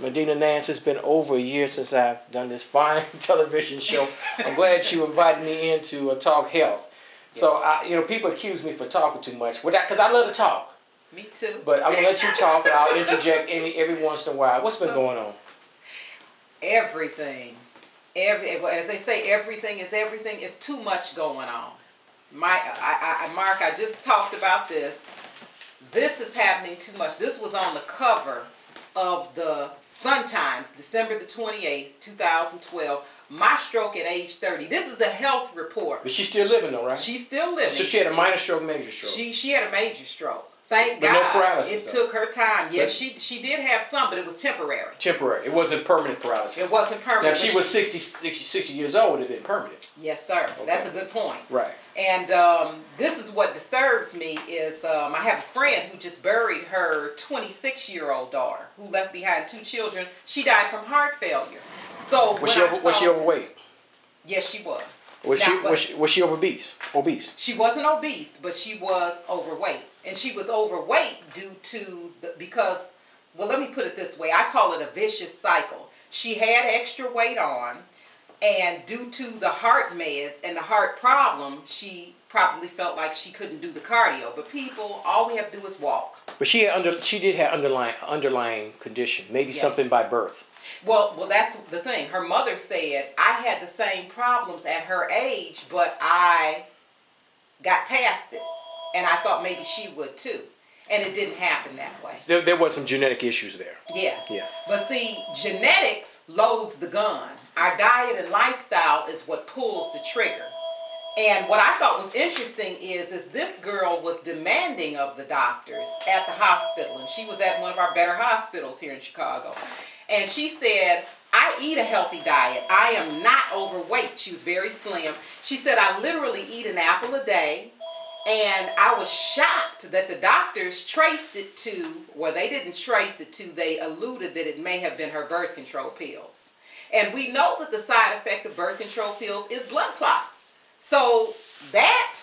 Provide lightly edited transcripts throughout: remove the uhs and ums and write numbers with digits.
Medina Nance, it's been over a year since I've done this fine television show. I'm glad you invited me in to talk health. Yes. So, people accuse me for talking too much, because I love to talk. Me too. But I'm going to let you talk, and I'll interject every once in a while. What's been going on? Everything. As they say, everything is everything. It's too much going on. Mark, I just talked about this. This is happening too much. This was on the cover of the Sun Times, December the 28th, 2012. My stroke at age 30. This is a health report. But she's still living though, right? She's still living. So she had a minor stroke, major stroke. She had a major stroke. Thank but God. No paralysis. It took her time. Yes, she did have some, but it was temporary. Temporary. It wasn't permanent paralysis. It wasn't permanent. Now, if she was 60 years old, it would have been permanent. Yes, sir. Okay. That's a good point. Right. And this is what disturbs me is I have a friend who just buried her 26-year-old daughter who left behind 2 children. She died from heart failure. So was she overweight? Yes, she was. Was she obese? She wasn't obese, but she was overweight. And she was overweight due to because let me put it this way. I call it a vicious cycle. She had extra weight on, and due to the heart meds and the heart problem, she probably felt like she couldn't do the cardio. But people, all we have to do is walk. But she did have underlying condition, maybe yes. something by birth. Well, that's the thing. Her mother said, I had the same problems at her age, but I got past it. And I thought maybe she would too. And it didn't happen that way. There was some genetic issues there. Yes. Yeah. But see, genetics loads the gun. Our diet and lifestyle is what pulls the trigger. And what I thought was interesting is this girl was demanding of the doctors at the hospital. And she was at one of our better hospitals here in Chicago. And she said, I eat a healthy diet. I am not overweight. She was very slim. She said, I literally eat an apple a day. And I was shocked that the doctors traced it to, well, they didn't trace it to, they alluded that it may have been her birth control pills. And we know that the side effect of birth control pills is blood clots. So that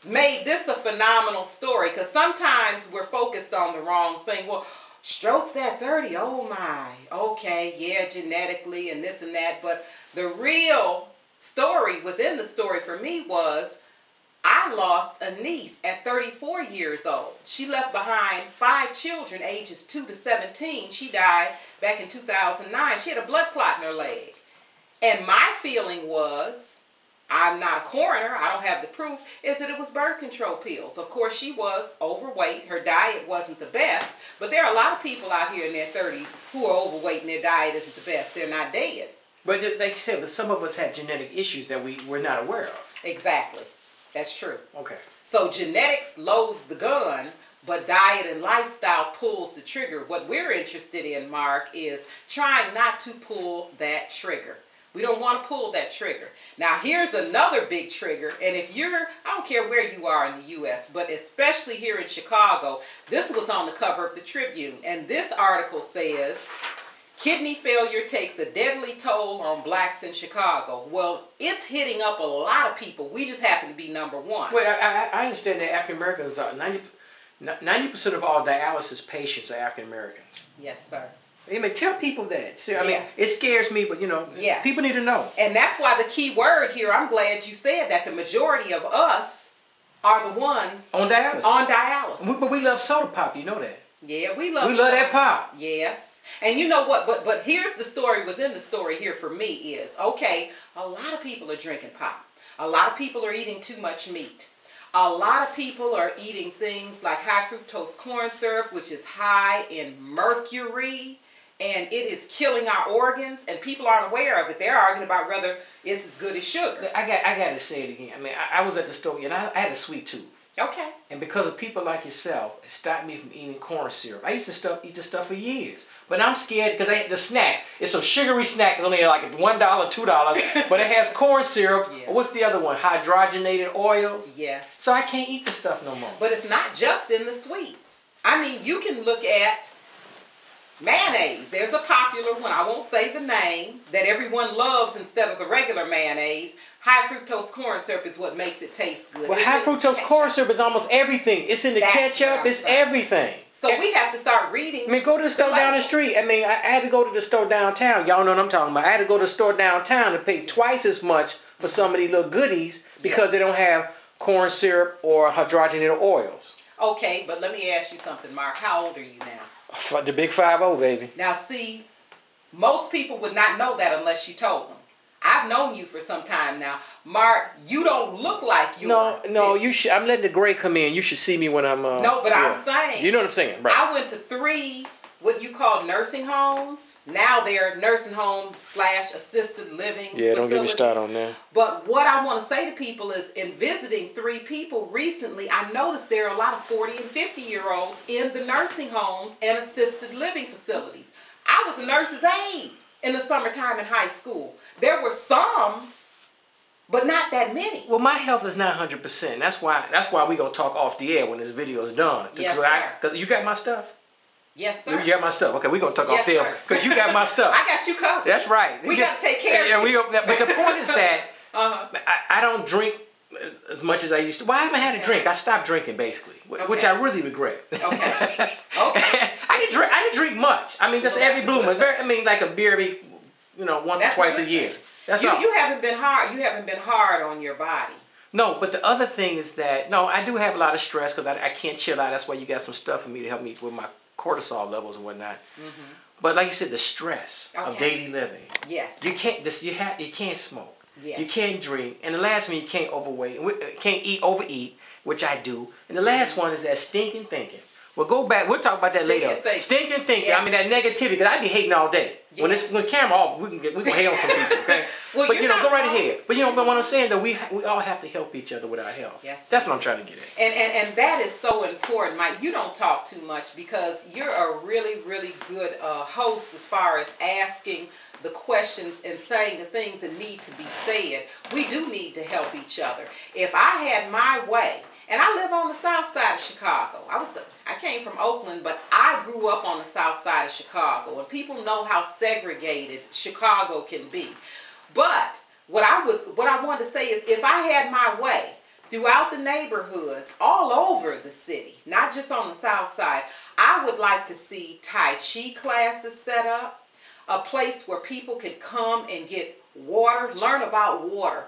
made this a phenomenal story, because sometimes we're focused on the wrong thing. Well, strokes at 30, oh my, okay, yeah, genetically and this and that. But the real story within the story for me was, I lost a niece at 34 years old. She left behind 5 children, ages 2 to 17. She died back in 2009. She had a blood clot in her leg. And my feeling was, I'm not a coroner, I don't have the proof, is that it was birth control pills. Of course, she was overweight. Her diet wasn't the best. But there are a lot of people out here in their 30s who are overweight and their diet isn't the best. They're not dead. But like you said, but some of us had genetic issues that we're not aware of. Exactly. That's true. Okay. So genetics loads the gun, but diet and lifestyle pulls the trigger. What we're interested in, Mark, is trying not to pull that trigger. We don't want to pull that trigger. Now, here's another big trigger. And if I don't care where you are in the U.S., but especially here in Chicago, this was on the cover of the Tribune. And this article says, kidney failure takes a deadly toll on blacks in Chicago. Well, it's hitting up a lot of people. We just happen to be number 1. Well, I understand that African Americans are 90% of all dialysis patients are African Americans. Yes, sir. I mean, tell people that. So, I mean, yes. It scares me, but yes. People need to know. And that's why the key word here, I'm glad you said that the majority of us are the ones on dialysis. On dialysis. But we love soda pop, you know that. Yeah, we love that pop. Yes. And you know what, but here's the story within the story here for me is, okay, a lot of people are drinking pop. A lot of people are eating too much meat. A lot of people are eating things like high fructose corn syrup, which is high in mercury, and it is killing our organs, and people aren't aware of it. They're arguing about whether it's as good as sugar. I got to say it again. I mean, I was at the store, and I had a sweet tooth. Okay. And because of people like yourself, it stopped me from eating corn syrup. I used to eat this stuff for years. But I'm scared because the snack, it's some sugary snack. It's only like $1, $2. But it has corn syrup. Yeah. What's the other one? Hydrogenated oils. Yes. So I can't eat the stuff no more. But it's not just in the sweets. I mean, you can look at Mayonnaise. There's a popular one, I won't say the name, that everyone loves instead of the regular mayonnaise. High fructose corn syrup is what makes it taste good. Well, high fructose corn syrup is almost everything. It's in the ketchup. It's everything. So we have to start reading. I mean, go to the store down the street. I mean, I had to go to the store downtown. Y'all know what I'm talking about. I had to go to the store downtown and pay twice as much for some of these little goodies because they don't have corn syrup or hydrogenated oils. Okay, but let me ask you something, Mark. How old are you now? The big 50, baby. Now, see, most people would not know that unless you told them. I've known you for some time now. Mark, you don't look like you're No, you should. I'm letting the gray come in. You should see me when I'm... no, but I'm saying... You know what I'm saying, right? I went to 3, what you call nursing homes. Now they're nursing home / assisted living facilities. Don't get me started on that. But what I want to say to people is, in visiting 3 people recently, I noticed there are a lot of 40 and 50-year-olds in the nursing homes and assisted living facilities. I was a nurse's aide in the summertime in high school. There were some, but not that many. Well, my health is not 100%. That's why we're going to talk off the air when this video is done. Yes, sir. Because you got my stuff? Yes, sir. You got my stuff. Okay, we're going to talk off the air because you got my stuff. I got you covered. That's right. We got to take care of you. But the point is that I don't drink as much as I used to. Well, I haven't had a drink. I stopped drinking, basically, which I really regret. Okay. Okay. I didn't drink much. I mean, just every blue moon. I mean, like a beer every, once or twice a year. That's all. You haven't been hard. You haven't been hard on your body. No, but the other thing is that I do have a lot of stress because I can't chill out. That's why you got some stuff for me to help me with my cortisol levels and whatnot. Mm-hmm. But like you said, the stress of daily living. Yes. You can't smoke. Yes. You can't drink, and the last one you can't overeat, which I do. And the last one is that stinking thinking. We'll go back. We'll talk about that later. Stinking thinking. Yes. I mean that negativity, because I be hating all day. Yes. When the camera off, we can hate on some people. Okay. Well, but go right ahead. But but what I'm saying though, we all have to help each other with our health. Yes. That's what I'm trying to get at. And that is so important, Mike. You don't talk too much because you're a really, really good host as far as asking the questions and saying the things that need to be said. We do need to help each other. If I had my way, and I live on the south side of Chicago. I came from Oakland, but I grew up on the south side of Chicago, and people know how segregated Chicago can be. But what I wanted to say is, if I had my way throughout the neighborhoods all over the city, not just on the south side, I would like to see Tai Chi classes set up. A place where people can come and get water, learn about water,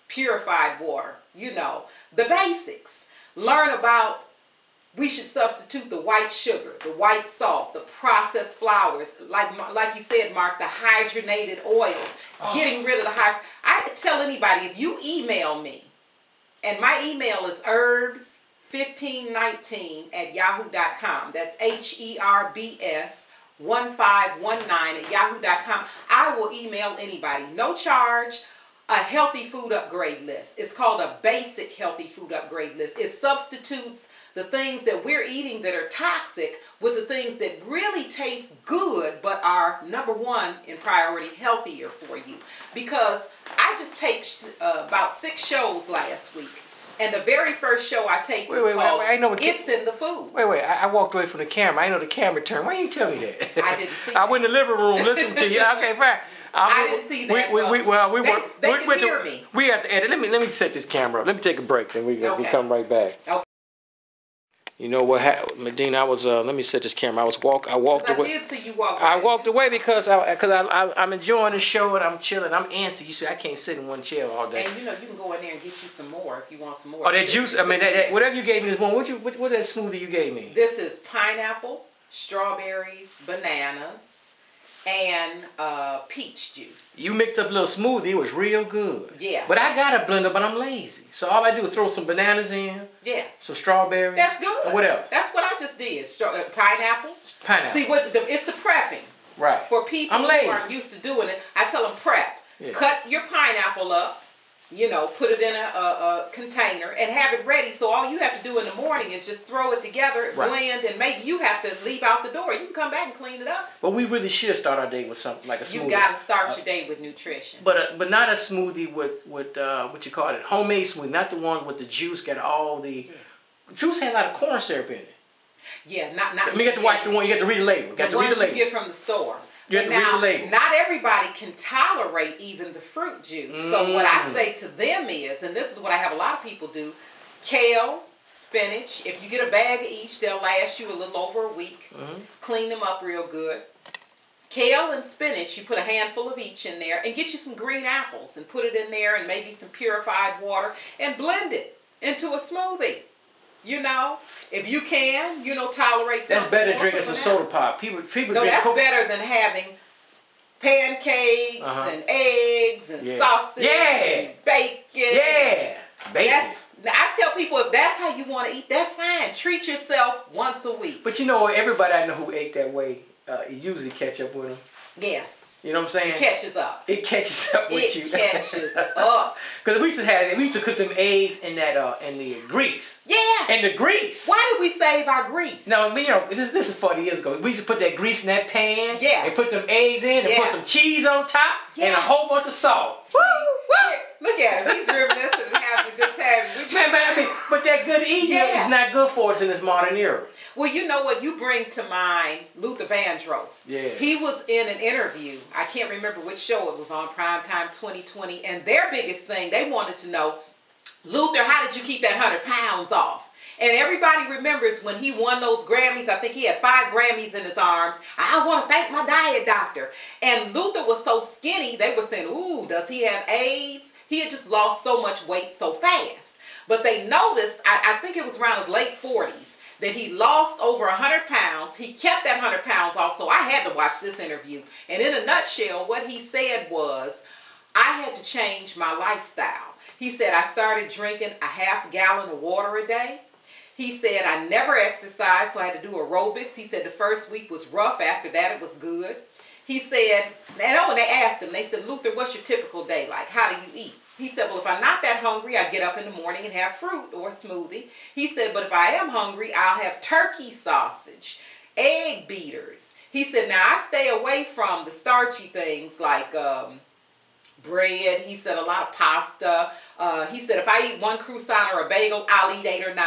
purified water, the basics. Learn about, we should substitute the white sugar, the white salt, the processed flours, like you said, Mark, the hydrogenated oils, getting rid of the I tell anybody, if you email me, and my email is herbs1519@yahoo.com. That's HERBS 1519@yahoo.com. I will email anybody, no charge, a healthy food upgrade list. It's called a basic healthy food upgrade list. It substitutes the things that we're eating that are toxic with the things that really taste good but are, number one, in priority, healthier for you. Because I just taped about 6 shows last week. And the very first show I taped was called It's in the Food. Wait. I walked away from the camera. I know the camera turned. Why didn't you tell me that? I didn't see I went in the living room listening to you. Okay, fine. I didn't see that. They can hear me. We have to edit. Let me set this camera up. Let me take a break. Then we come right back. Okay. You know what happened, Medina? I was let me set this camera. I walked away. I did see you walk away. I walked away because I'm enjoying the show and I'm chilling. I'm antsy. You see, I can't sit in one chair all day. And you can go in there and get you some more if you want some more. Oh, that juice. I mean, that whatever you gave me this morning. What that smoothie you gave me? This is pineapple, strawberries, bananas, and peach juice. You mixed up a little smoothie. It was real good. Yeah. But I got a blender, but I'm lazy. So all I do is throw some bananas in. Yes. Some strawberries. That's good. And what else? That's what I just did. Pineapple. Pineapple. See, it's the prepping. Right. For people who aren't used to doing it, I tell them prep. Yeah. Cut your pineapple up. Put it in a container and have it ready. So all you have to do in the morning is just throw it together, blend, and maybe you have to leave out the door. You can come back and clean it up. But we really should start our day with something like a smoothie. You got to start your day with nutrition. But not a smoothie with what you call it, homemade smoothie, not the one with the juice. Got all the juice had a lot of corn syrup in it. Yeah, not. I mean, you got to watch the one. You got to read the label. You got to read the label. You get from the store. You have to read the label. Not everybody can tolerate even the fruit juice. So what I say to them is, and this is what I have a lot of people do, kale, spinach. If you get a bag of each, they'll last you a little over a week. Clean them up real good. Kale and spinach, you put a handful of each in there, and get you some green apples and put it in there, and maybe some purified water, and blend it into a smoothie. You know, if you can, you know, tolerate something. That's better than drinking some soda pop. People no, that's better than having pancakes and eggs and sausage and bacon. Yeah, bacon. I tell people, if that's how you want to eat, that's fine. Treat yourself once a week. But you know, everybody I know who ate that way, it usually catch up with them. Yes. You know what I'm saying? It catches up. It catches up with you. It catches up. Because we used to cook them eggs in that in the grease. Yes. In the grease. Why did we save our grease? No, you know, this is 40 years ago. We used to put that grease in that pan. Yes. And put them eggs in and put some cheese on top and a whole bunch of salt. Woo! Woo! Look at him. He's reminiscing and having a good time. Man, I mean, but that good eating is not good for us in this modern era. Well, you know what? You bring to mind Luther Vandross. Yeah. He was in an interview. I can't remember which show it was on, Primetime 2020. And their biggest thing, they wanted to know, Luther, how did you keep that 100 pounds off? And everybody remembers when he won those Grammys. I think he had 5 Grammys in his arms. I want to thank my diet doctor. And Luther was so skinny, they were saying, ooh, does he have AIDS? He had just lost so much weight so fast. But they noticed, I think it was around his late 40s, that he lost over 100 pounds. He kept that 100 pounds off, so I had to watch this interview. And in a nutshell, what he said was, I had to change my lifestyle. He said, I started drinking a half gallon of water a day. He said, I never exercised, so I had to do aerobics. He said the first week was rough. After that, it was good. He said, and they asked him, they said, Luther, what's your typical day like? How do you eat? He said, well, if I'm not that hungry, I get up in the morning and have fruit or a smoothie. He said, but if I am hungry, I'll have turkey sausage, egg beaters. He said, now I stay away from the starchy things like bread. He said a lot of pasta. He said if I eat 1 croissant or a bagel, I'll eat 8 or 9.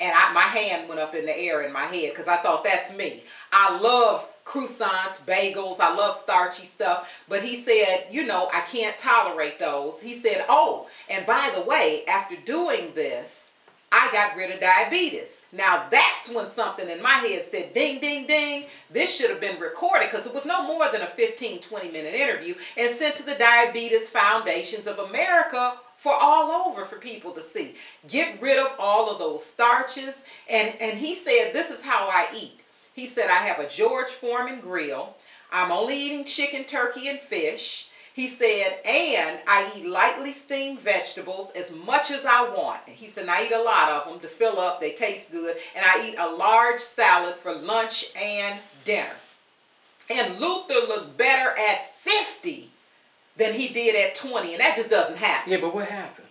And my hand went up in the air in my head because I thought that's me. I love croissants, bagels. I love starchy stuff. But he said, you know, I can't tolerate those. He said, oh, and by the way, after doing this, I got rid of diabetes. Now that's when something in my head said, ding, ding, ding. This should have been recorded because it was no more than a 15, 20-minute interview and sent to the Diabetes Foundations of America for all over for people to see. Get rid of all of those starches. And he said, this is how I eat. He said, I have a George Foreman grill. I'm only eating chicken, turkey, and fish. He said, and I eat lightly steamed vegetables as much as I want. He said, I eat a lot of them to fill up. They taste good. And I eat a large salad for lunch and dinner. And Luther looked better at 50 than he did at 20. And that just doesn't happen. Yeah, but what happened?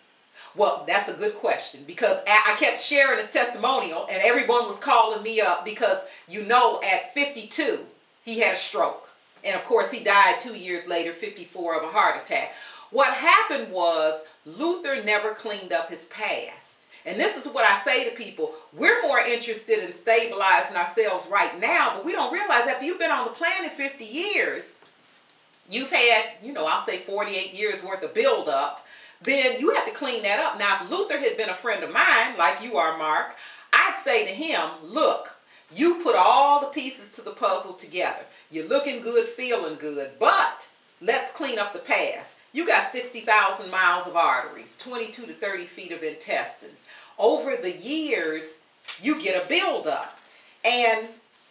Well, that's a good question because I kept sharing his testimonial and everyone was calling me up because, you know, at 52, he had a stroke. And of course, he died 2 years later, 54, of a heart attack. What happened was Luther never cleaned up his past. And this is what I say to people. We're more interested in stabilizing ourselves right now, but we don't realize after you've been on the planet 50 years, you've had, you know, I'll say 48 years worth of buildup. Then you have to clean that up. Now, if Luther had been a friend of mine, like you are, Mark, I'd say to him, look, you put all the pieces to the puzzle together. You're looking good, feeling good, but let's clean up the past. You got 60,000 miles of arteries, 22 to 30 feet of intestines. Over the years, you get a buildup. And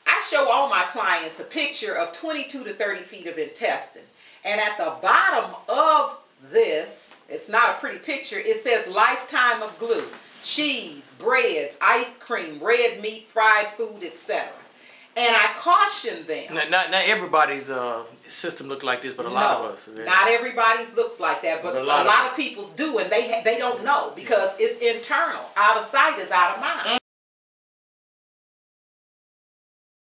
I show all my clients a picture of 22 to 30 feet of intestine. And at the bottom of this, it's not a pretty picture, it says lifetime of glue. Cheese, breads, ice cream, red meat, fried food, etc. And I caution them. Not everybody's system looks like this, but a lot of us. Yeah. Not everybody's looks like that, but a lot of people's do, and they don't know because it's internal. Out of sight is out of mind.